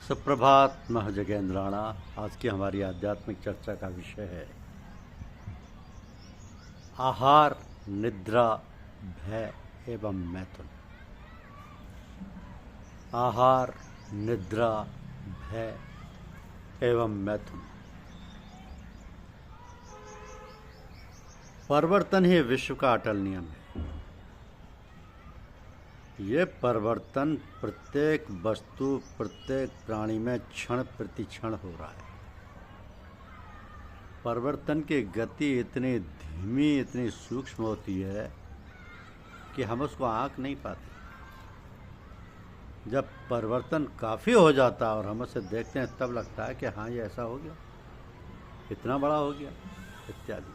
सुप्रभात महजगेंद्राणा। आज की हमारी आध्यात्मिक चर्चा का विषय है आहार, निद्रा, भय एवं मैथुन। आहार, निद्रा, भय एवं मैथुन। परिवर्तन ही विश्व का अटल नियम है। ये परिवर्तन प्रत्येक वस्तु, प्रत्येक प्राणी में क्षण प्रति क्षण हो रहा है। परिवर्तन की गति इतनी धीमी, इतनी सूक्ष्म होती है कि हम उसको आँक नहीं पाते। जब परिवर्तन काफ़ी हो जाता है और हम उसे देखते हैं तब लगता है कि हाँ, ये ऐसा हो गया, इतना बड़ा हो गया इत्यादि।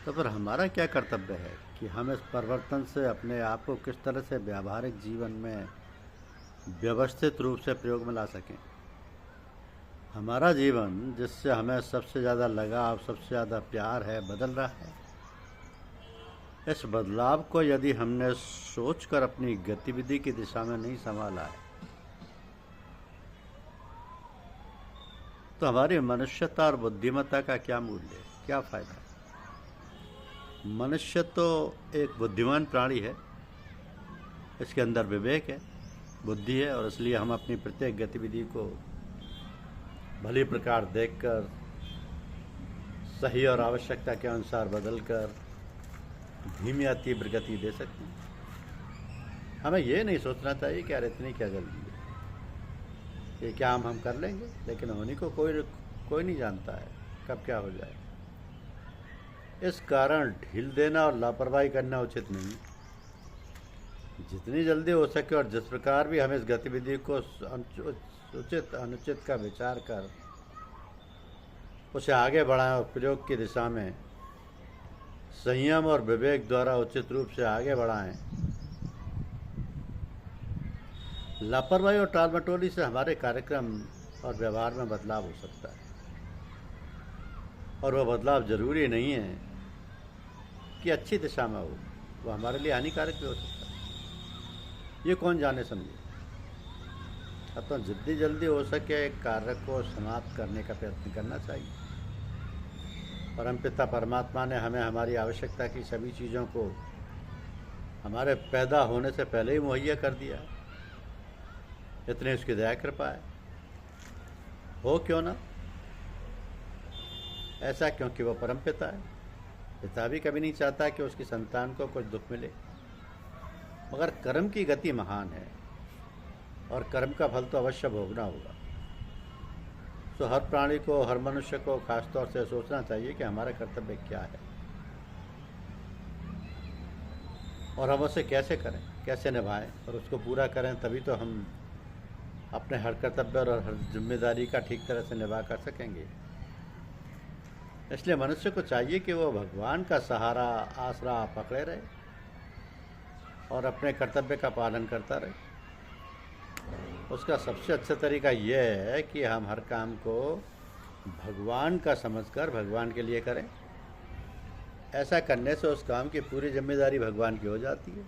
तो फिर हमारा क्या कर्तव्य है कि हम इस परिवर्तन से अपने आप को किस तरह से व्यावहारिक जीवन में व्यवस्थित रूप से प्रयोग में ला सकें। हमारा जीवन, जिससे हमें सबसे ज़्यादा लगाव, सबसे ज़्यादा प्यार है, बदल रहा है। इस बदलाव को यदि हमने सोचकर अपनी गतिविधि की दिशा में नहीं संभाला है तो हमारी मनुष्यता और बुद्धिमत्ता का क्या मूल्य है, क्या फ़ायदा। मनुष्य तो एक बुद्धिमान प्राणी है, इसके अंदर विवेक है, बुद्धि है, और इसलिए हम अपनी प्रत्येक गतिविधि को भली प्रकार देखकर सही और आवश्यकता के अनुसार बदलकर धीमी या तीव्र गति दे सकते हैं। हमें ये नहीं सोचना चाहिए कि यार इतनी क्या जल्दी है, ये क्या हम कर लेंगे, लेकिन होने को कोई नहीं जानता है कब क्या हो जाए। इस कारण ढील देना और लापरवाही करना उचित नहीं। जितनी जल्दी हो सके और जिस प्रकार भी हम इस गतिविधि को उचित अनुचित का विचार कर उसे आगे बढ़ाएं और प्रयोग की दिशा में संयम और विवेक द्वारा उचित रूप से आगे बढ़ाएं। लापरवाही और टालमटोली से हमारे कार्यक्रम और व्यवहार में बदलाव हो सकता है, और वह बदलाव जरूरी नहीं है कि अच्छी दिशा में हो, वह हमारे लिए हानिकारक भी हो सकता है। ये कौन जाने समझे। अतः जितनी जल्दी हो सके कार्य को समाप्त करने का प्रयत्न करना चाहिए। परमपिता परमात्मा ने हमें हमारी आवश्यकता की सभी चीज़ों को हमारे पैदा होने से पहले ही मुहैया कर दिया। इतने उसकी दया कृपा है। हो क्यों ना ऐसा, क्योंकि वह परमपिता है। पिता भी कभी नहीं चाहता कि उसकी संतान को कुछ दुख मिले, मगर कर्म की गति महान है और कर्म का फल तो अवश्य भोगना होगा। तो हर प्राणी को, हर मनुष्य को खासतौर से सोचना चाहिए कि हमारा कर्तव्य क्या है और हम उसे कैसे करें, कैसे निभाएं और उसको पूरा करें। तभी तो हम अपने हर कर्तव्य और हर जिम्मेदारी का ठीक तरह से निभा कर सकेंगे। इसलिए मनुष्य को चाहिए कि वो भगवान का सहारा, आसरा पकड़े रहे और अपने कर्तव्य का पालन करता रहे। उसका सबसे अच्छा तरीका यह है कि हम हर काम को भगवान का समझकर भगवान के लिए करें। ऐसा करने से उस काम की पूरी जिम्मेदारी भगवान की हो जाती है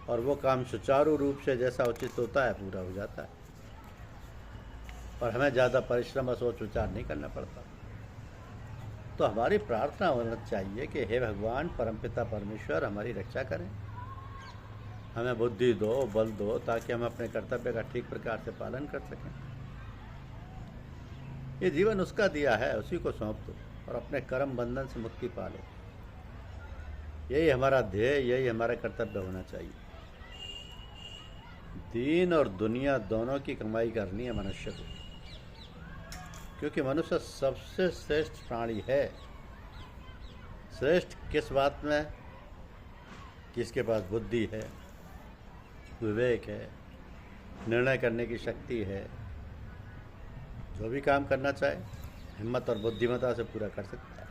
और वो काम सुचारू रूप से जैसा उचित होता है पूरा हो जाता है, और हमें ज़्यादा परिश्रम और सोच विचार नहीं करना पड़ता। तो हमारी प्रार्थना होना चाहिए कि हे भगवान, परमपिता परमेश्वर हमारी रक्षा करें, हमें बुद्धि दो, बल दो, ताकि हम अपने कर्तव्य का ठीक प्रकार से पालन कर सकें। ये जीवन उसका दिया है, उसी को सौंप दो और अपने कर्म बंधन से मुक्ति पा लो। यही हमारा ध्येय, यही हमारा कर्तव्य होना चाहिए। दीन और दुनिया दोनों की कमाई करनी है मनुष्य को, क्योंकि मनुष्य सबसे श्रेष्ठ प्राणी है। श्रेष्ठ किस बात में? कि इसके पास बुद्धि है, विवेक है, निर्णय करने की शक्ति है, जो भी काम करना चाहे हिम्मत और बुद्धिमत्ता से पूरा कर सकता है।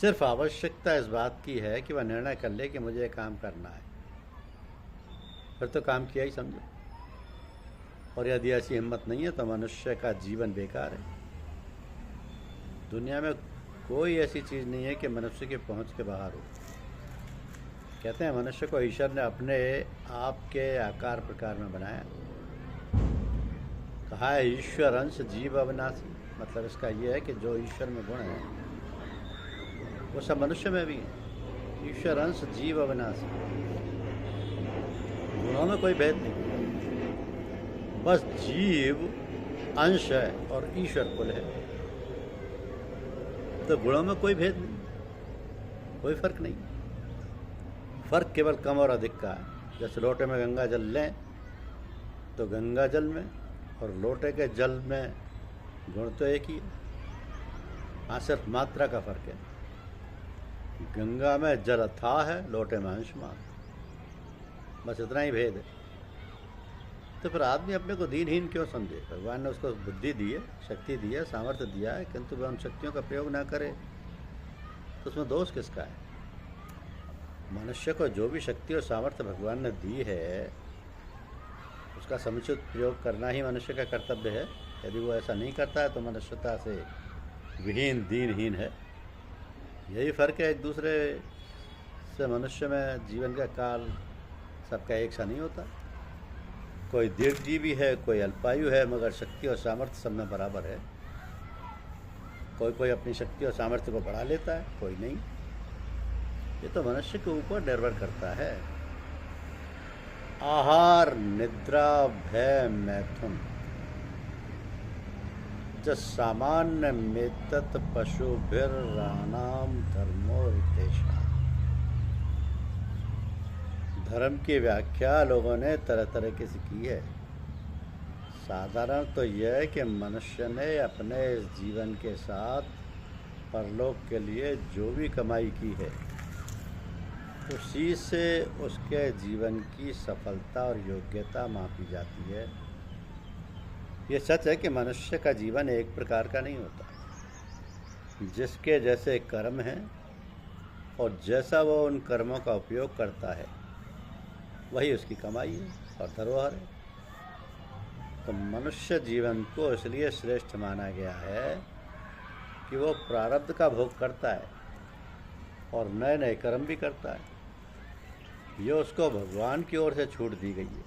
सिर्फ आवश्यकता इस बात की है कि वह निर्णय कर ले कि मुझे ये काम करना है, फिर तो काम किया ही समझो। और यदि ऐसी हिम्मत नहीं है तो मनुष्य का जीवन बेकार है। दुनिया में कोई ऐसी चीज़ नहीं है कि मनुष्य के पहुंच के बाहर हो। कहते हैं मनुष्य को ईश्वर ने अपने आप के आकार प्रकार में बनाया। कहा है ईश्वर अंश जीव अविनाशी, मतलब इसका यह है कि जो ईश्वर में गुण है वो सब मनुष्य में भी है। ईश्वर अंश जीव अविनाशी, गुणों में कोई भेद नहीं, बस जीव अंश है और ईश्वर कुल है। तो गुणों में कोई भेद नहीं, कोई फर्क नहीं। फर्क केवल कम और अधिक का है। जैसे लोटे में गंगा जल लें तो गंगा जल में और लोटे के जल में गुण तो एक ही है, हाँ सिर्फ मात्रा का फर्क है। गंगा में जल अथाह है, लोटे में अंश मात्र, बस इतना ही भेद है। तो फिर आदमी अपने को दीनहीन क्यों समझे? भगवान ने उसको बुद्धि दी है, शक्ति दी है, सामर्थ्य दिया है, किंतु वह उन शक्तियों का प्रयोग ना करे तो उसमें दोष किसका है? मनुष्य को जो भी शक्ति और सामर्थ्य भगवान ने दी है उसका समुचित प्रयोग करना ही मनुष्य का कर्तव्य है। यदि वो ऐसा नहीं करता है तो मनुष्यता से विहीन दीनहीन है। यही फर्क है, एक दूसरे से मनुष्य में जीवन का काल सबका एक सा नहीं होता। कोई दीर्घजीवी है, कोई अल्पायु है, मगर शक्ति और सामर्थ्य सब में बराबर है। कोई कोई अपनी शक्ति और सामर्थ्य को बढ़ा लेता है, कोई नहीं। ये तो मनुष्य के ऊपर निर्भर करता है। आहार निद्रा भय मैथुन जस सामान्य मेतत पशुभिर राणाम धर्मो हितेशा। धर्म की व्याख्या लोगों ने तरह तरह की से की है। साधारण तो यह है कि मनुष्य ने अपने इस जीवन के साथ परलोक के लिए जो भी कमाई की है उसी से उसके जीवन की सफलता और योग्यता मापी जाती है। ये सच है कि मनुष्य का जीवन एक प्रकार का नहीं होता। जिसके जैसे कर्म हैं और जैसा वो उन कर्मों का उपयोग करता है वही उसकी कमाई है और धरोहर है। तो मनुष्य जीवन को इसलिए श्रेष्ठ माना गया है कि वो प्रारब्ध का भोग करता है और नए नए कर्म भी करता है। ये उसको भगवान की ओर से छूट दी गई है।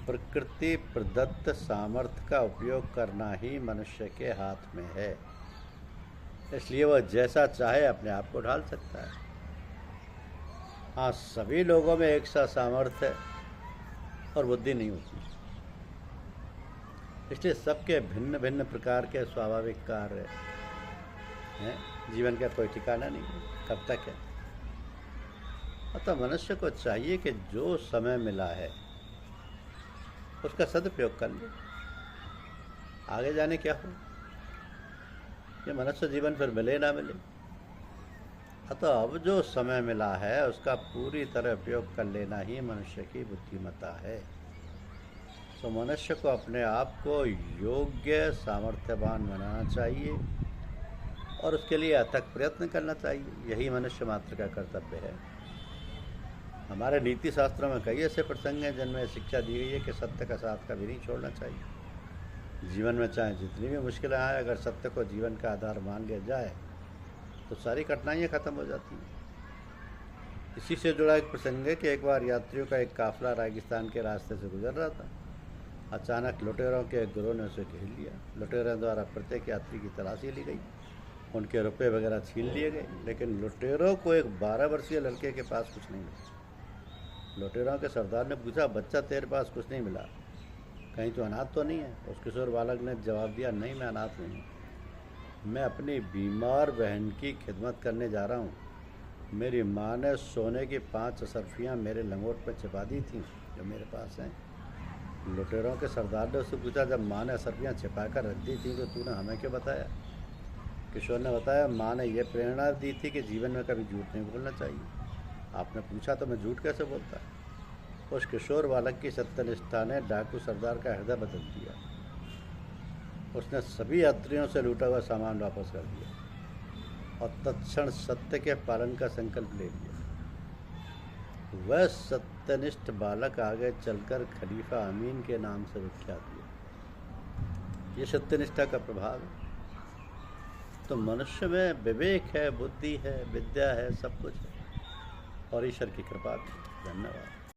प्रकृति प्रदत्त सामर्थ्य का उपयोग करना ही मनुष्य के हाथ में है, इसलिए वह जैसा चाहे अपने आप को ढाल सकता है। हाँ, सभी लोगों में एक सा सामर्थ्य और बुद्धि नहीं होती, इसलिए सबके भिन्न भिन्न प्रकार के स्वाभाविक कार्य हैं। जीवन का कोई ठिकाना नहीं है, कब तक है। अतः मनुष्य को चाहिए कि जो समय मिला है उसका सदुपयोग कर ले। आगे जाने क्या हो, ये मनुष्य जीवन फिर मिले ना मिले। अतः अब जो समय मिला है उसका पूरी तरह उपयोग कर लेना ही मनुष्य की बुद्धिमत्ता है। तो मनुष्य को अपने आप को योग्य सामर्थ्यवान बनाना चाहिए और उसके लिए अथक प्रयत्न करना चाहिए। यही मनुष्य मात्र का कर्तव्य है। हमारे नीति शास्त्रों में कई ऐसे प्रसंग हैं जिनमें शिक्षा दी गई है कि सत्य का साथ कभी नहीं छोड़ना चाहिए। जीवन में चाहे जितनी भी मुश्किलें आए, अगर सत्य को जीवन का आधार मान लिया जाए तो सारी कठिनाइयाँ खत्म हो जाती हैं। इसी से जुड़ा एक प्रसंग है कि एक बार यात्रियों का एक काफिला रेगिस्तान के रास्ते से गुजर रहा था। अचानक लुटेरों के एक गिरोह ने उसे घेर लिया। लुटेरों द्वारा प्रत्येक यात्री की तलाशी ली गई, उनके रुपए वगैरह छीन लिए गए, लेकिन लुटेरों को एक 12 वर्षीय लड़के के पास कुछ नहीं मिला। लुटेरों के सरदार ने पूछा, बच्चा तेरे पास कुछ नहीं मिला, कहीं तो अनाथ तो नहीं है? उस किशोर बालक ने जवाब दिया, नहीं मैं अनाथ नहीं हूँ, मैं अपनी बीमार बहन की खिदमत करने जा रहा हूँ। मेरी माँ ने सोने की 5 असरफियाँ मेरे लंगोट पर छिपा दी थीं जो मेरे पास हैं। लुटेरों के सरदार ने उससे पूछा, जब माँ ने असरफियाँ छिपा कर रख दी थी तो तूने हमें क्यों बताया? किशोर ने बताया, माँ ने यह प्रेरणा दी थी कि जीवन में कभी झूठ नहीं बोलना चाहिए। आपने पूछा तो मैं झूठ कैसे बोलता? उस किशोर बालक की सत्यनिष्ठा ने डाकू सरदार का हृदय बदल दिया। उसने सभी यात्रियों से लूटा हुआ सामान वापस कर दिया और तत्क्षण सत्य के पालन का संकल्प ले लिया। वह सत्यनिष्ठ बालक आगे चलकर खलीफा अमीन के नाम से विख्यात हुआ। ये सत्यनिष्ठा का प्रभाव है। तो मनुष्य में विवेक है, बुद्धि है, विद्या है, सब कुछ है, और ईश्वर की कृपा थी। धन्यवाद।